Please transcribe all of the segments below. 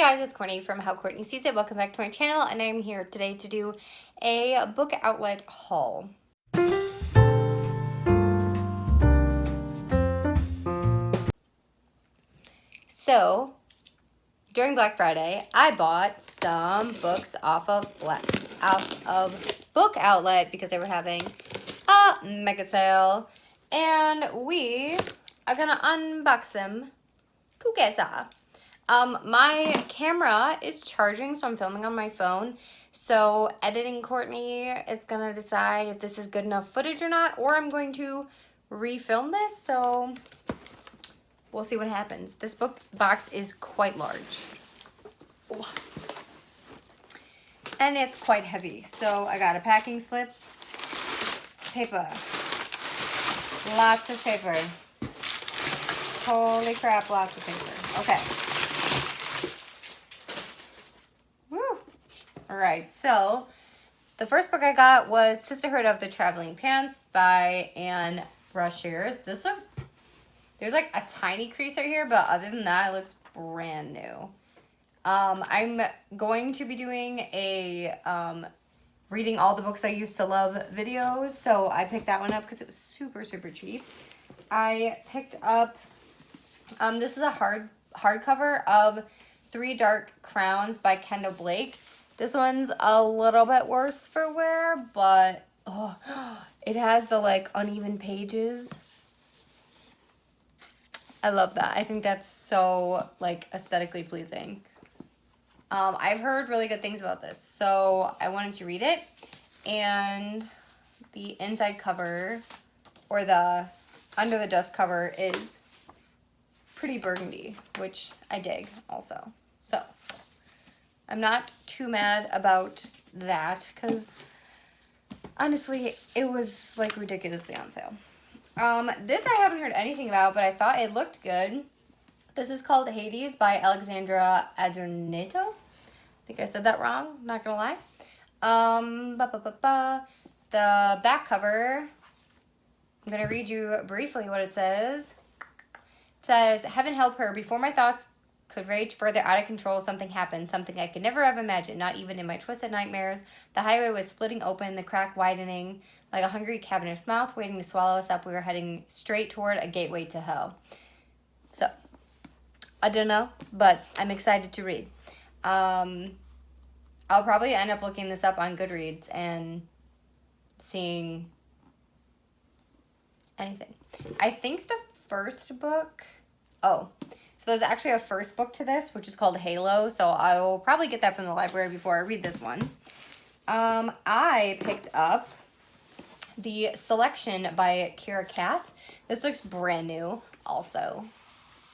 guys, it's Courtney from How Courtney Sees It. Welcome back to my channel, and I'm here today to do a book outlet haul. So, during Black Friday, I bought some books off of Book Outlet because they were having a mega sale, and we are gonna unbox them together. My camera is charging, so I'm filming on my phone. So editing Courtney is gonna decide if this is good enough footage or not, or I'm going to refilm this. So we'll see what happens. This book box is quite large. And it's quite heavy. So I got a packing slip, paper, lots of paper. Holy crap, lots of paper. Okay. Alright, so the first book I got was Sisterhood of the Traveling Pants by Anne Brashears. This looks, there's like a tiny crease right here, but other than that, it looks brand new. I'm going to be doing a reading all the books I used to love videos, so I picked that one up because it was super, super cheap. I picked up, this is a hardcover of Three Dark Crowns by Kendall Blake. This one's a little bit worse for wear, but it has the like uneven pages. I love that. I think that's so like aesthetically pleasing. I've heard really good things about this, so I wanted to read it. And the inside cover, or the under the dust cover, is pretty burgundy, which I dig also. So I'm not too mad about that because honestly, it was like ridiculously on sale. This I haven't heard anything about, but I thought it looked good. This is called Hades by Alexandra Adornato. I think I said that wrong, not gonna lie. The back cover, I'm gonna read you briefly what it says. It says, "Heaven help her, before my thoughts could rage further out of control, something happened, something I could never have imagined, not even in my twisted nightmares. The highway was splitting open, the crack widening like a hungry cavernous mouth waiting to swallow us up. We were heading straight toward a gateway to hell." So, I don't know, but I'm excited to read. I'll probably end up looking this up on Goodreads and seeing anything. I think the first book, so there's actually a first book to this, which is called Halo, so I will probably get that from the library before I read this one. I picked up The Selection by Kira Cass. This looks brand new, also,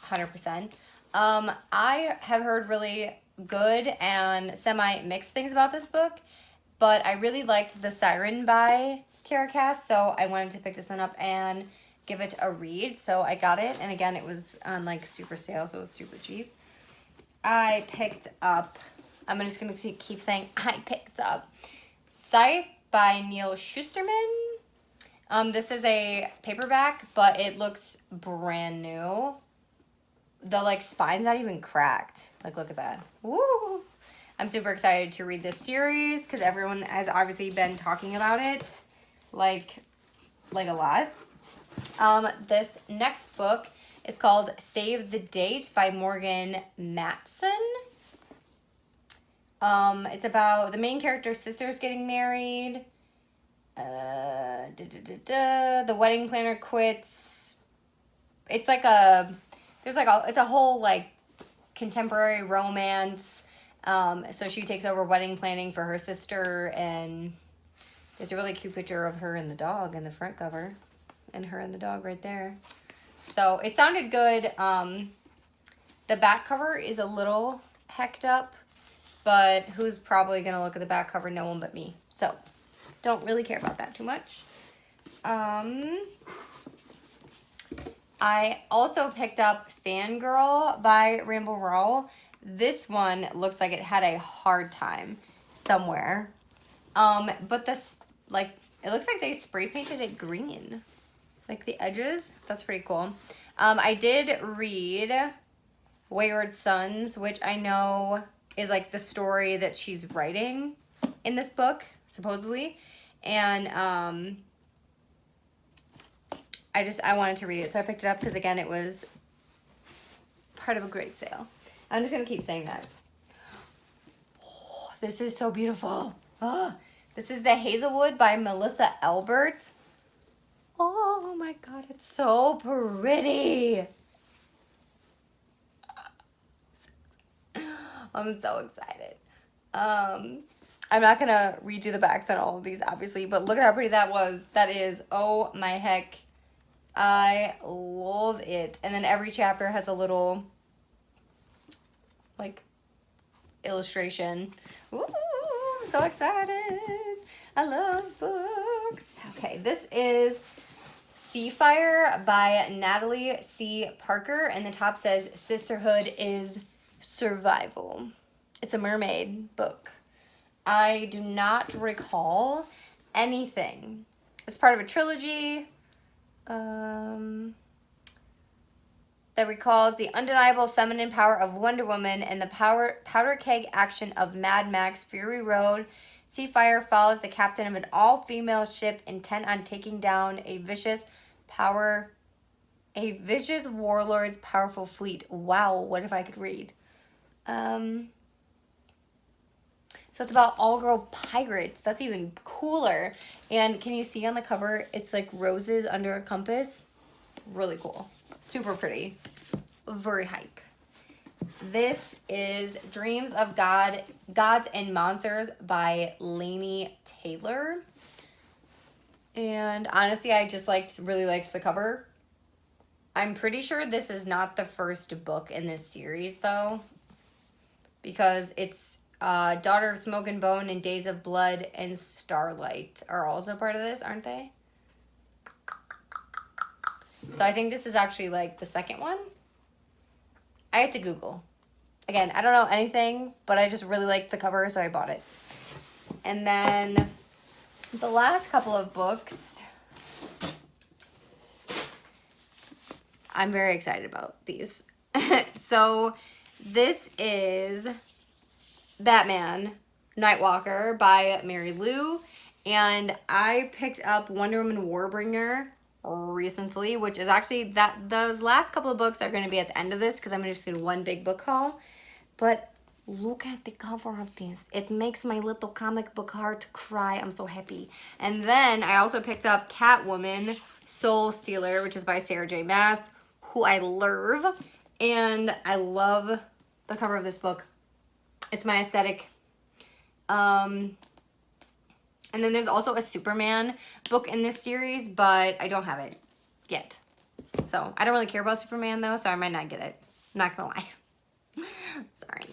100%. I have heard really good and semi-mixed things about this book, but I really liked The Siren by Kira Cass, so I wanted to pick this one up and give it a read. So I got it, and again, it was on like super sale, so it was super cheap. I picked up, I'm just gonna keep saying I picked up Scythe by Neil Schusterman. This is a paperback, but it looks brand new. The like spine's not even cracked. Like, look at that. Woo! I'm super excited to read this series because everyone has obviously been talking about it like a lot. This next book is called Save the Date by Morgan Matson. It's about the main character's sisters getting married. The wedding planner quits. It's like it's a whole like contemporary romance. So she takes over wedding planning for her sister, and there's a really cute picture of her and the dog in the front cover. And her and the dog right there. So it sounded good. The back cover is a little hecked up, but who's probably going to look at the back cover? No one but me. So don't really care about that too much. I also picked up Fangirl by Ramble Row. This one looks like it had a hard time somewhere. But this, like, it looks like they spray painted it green. Like the edges. That's pretty cool. I did read Wayward Sons, which I know is like the story that she's writing in this book, supposedly. And I wanted to read it, so I picked it up because, again, it was part of a great sale. I'm just going to keep saying that. Oh, this is so beautiful. Oh, this is The Hazelwood by Melissa Elbert. Oh my God, it's so pretty. I'm so excited. I'm not going to redo the backs on all of these, obviously, but look at how pretty that was. That is, oh my heck. I love it. And then every chapter has a little, like, illustration. Ooh, I'm so excited. I love books. Okay, this is Seafire by Natalie C. Parker. And the top says, Sisterhood is Survival. It's a mermaid book. I do not recall anything. It's part of a trilogy that recalls the undeniable feminine power of Wonder Woman and the powder keg action of Mad Max Fury Road. Seafire follows the captain of an all-female ship intent on taking down a vicious warlord's powerful fleet. Wow, what if I could read? So it's about all-girl pirates. That's even cooler. And can you see on the cover, it's like roses under a compass? Really cool. Super pretty. Very hype. This is Dreams of Gods and Monsters by Laini Taylor. And honestly, I just really liked the cover. I'm pretty sure this is not the first book in this series, though. Because it's Daughter of Smoke and Bone and Days of Blood and Starlight are also part of this, aren't they? So I think this is actually like the second one. I had to Google. Again, I don't know anything, but I just really liked the cover, so I bought it. And then the last couple of books, I'm very excited about these. So this is Batman Nightwalker by Mary Lou, and I picked up Wonder Woman Warbringer recently, which is actually those last couple of books are going to be at the end of this because I'm just doing one big book haul. But look at the cover of this. It makes my little comic book heart cry. I'm so happy. And then I also picked up Catwoman Soul Stealer, which is by Sarah J. Maas, who I love, and I love the cover of this book. It's my aesthetic. And then there's also a Superman book in this series, but I don't have it yet. So I don't really care about Superman, though, so I might not get it. I'm not gonna lie. Sorry.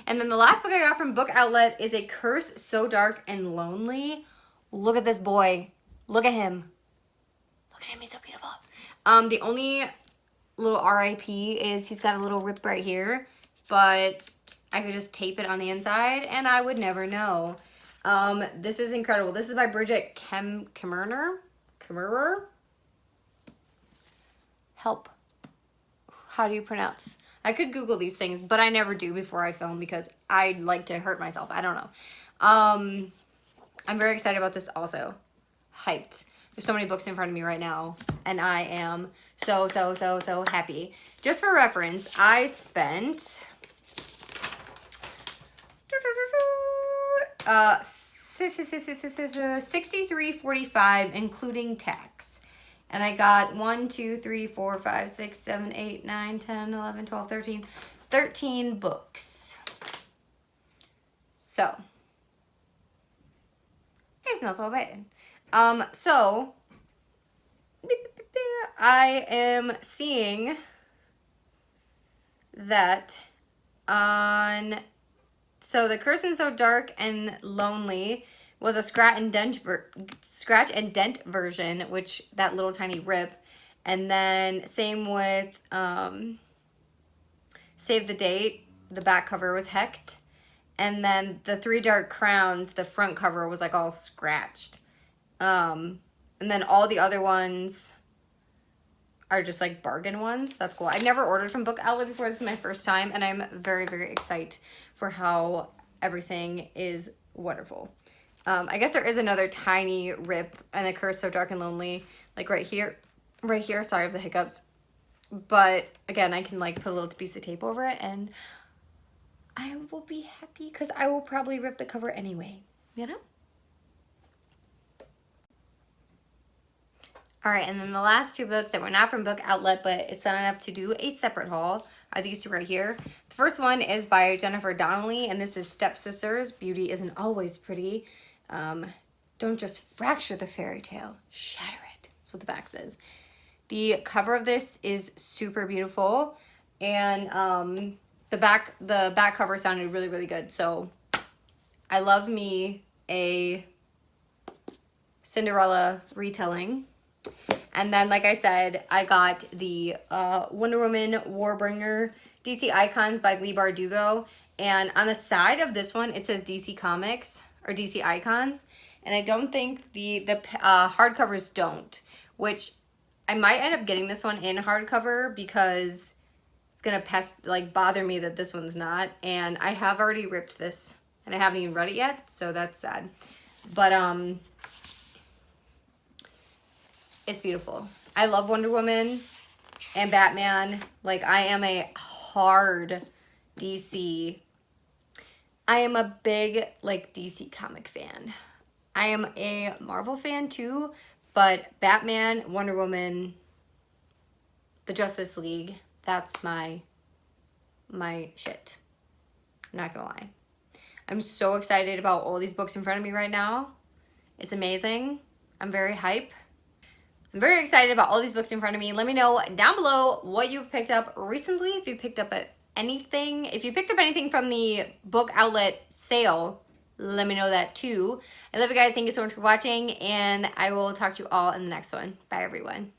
And then the last book I got from BookOutlet is A Curse So Dark and Lonely. Look at this boy. Look at him. Look at him. He's so beautiful. The only little RIP is he's got a little rip right here, but I could just tape it on the inside, and I would never know. This is incredible. This is by Bridget Kemmerer. Help. How do you pronounce? I could Google these things, but I never do before I film because I like to hurt myself. I don't know. I'm very excited about this also. Hyped. There's so many books in front of me right now, and I am so happy. Just for reference, I spent $63.45 including tax. And I got 1, 2, 3, 4, 5, 6, 7, 8, 9, 10, 11, 12, 13 books. So it's not so bad. So I am seeing that on, so The Curse So Dark and Lonely was a scratch and dent version, which that little tiny rip. And then same with Save the Date, the back cover was hecked. And then the Three Dark Crowns, the front cover was like all scratched. And then all the other ones are just like bargain ones. That's cool. I've never ordered from BookOutlet before. This is my first time, and I'm very, very excited for how everything is wonderful. I guess there is another tiny rip and The Curse So Dark and Lonely, like right here. Sorry of the hiccups. But again, I can like put a little piece of tape over it, and I will be happy because I will probably rip the cover anyway, you know? All right, and then the last two books that were not from BookOutlet, but it's not enough to do a separate haul, are these two right here. The first one is by Jennifer Donnelly, and this is Stepsisters. Beauty Isn't Always Pretty. Don't just fracture the fairy tale, shatter it. That's what the back says. The cover of this is super beautiful, and the back cover sounded really, really good. So I love me a Cinderella retelling. And then, like I said, I got the Wonder Woman Warbringer DC Icons by Leigh Bardugo. And on the side of this one, it says DC Comics or DC Icons. And I don't think the hardcovers don't, which I might end up getting this one in hardcover because it's going to bother me that this one's not. And I have already ripped this and I haven't even read it yet, so that's sad. But, it's beautiful. I love Wonder Woman and Batman. Like, I am a hard DC. I am a big, like, DC comic fan. I am a Marvel fan, too. But Batman, Wonder Woman, the Justice League, that's my shit. I'm not gonna lie. I'm so excited about all these books in front of me right now. It's amazing. I'm very hype. I'm very excited about all these books in front of me. Let me know down below what you've picked up recently. If you picked up anything. If you picked up anything from the BookOutlet sale, let me know that too. I love you guys. Thank you so much for watching. And I will talk to you all in the next one. Bye, everyone.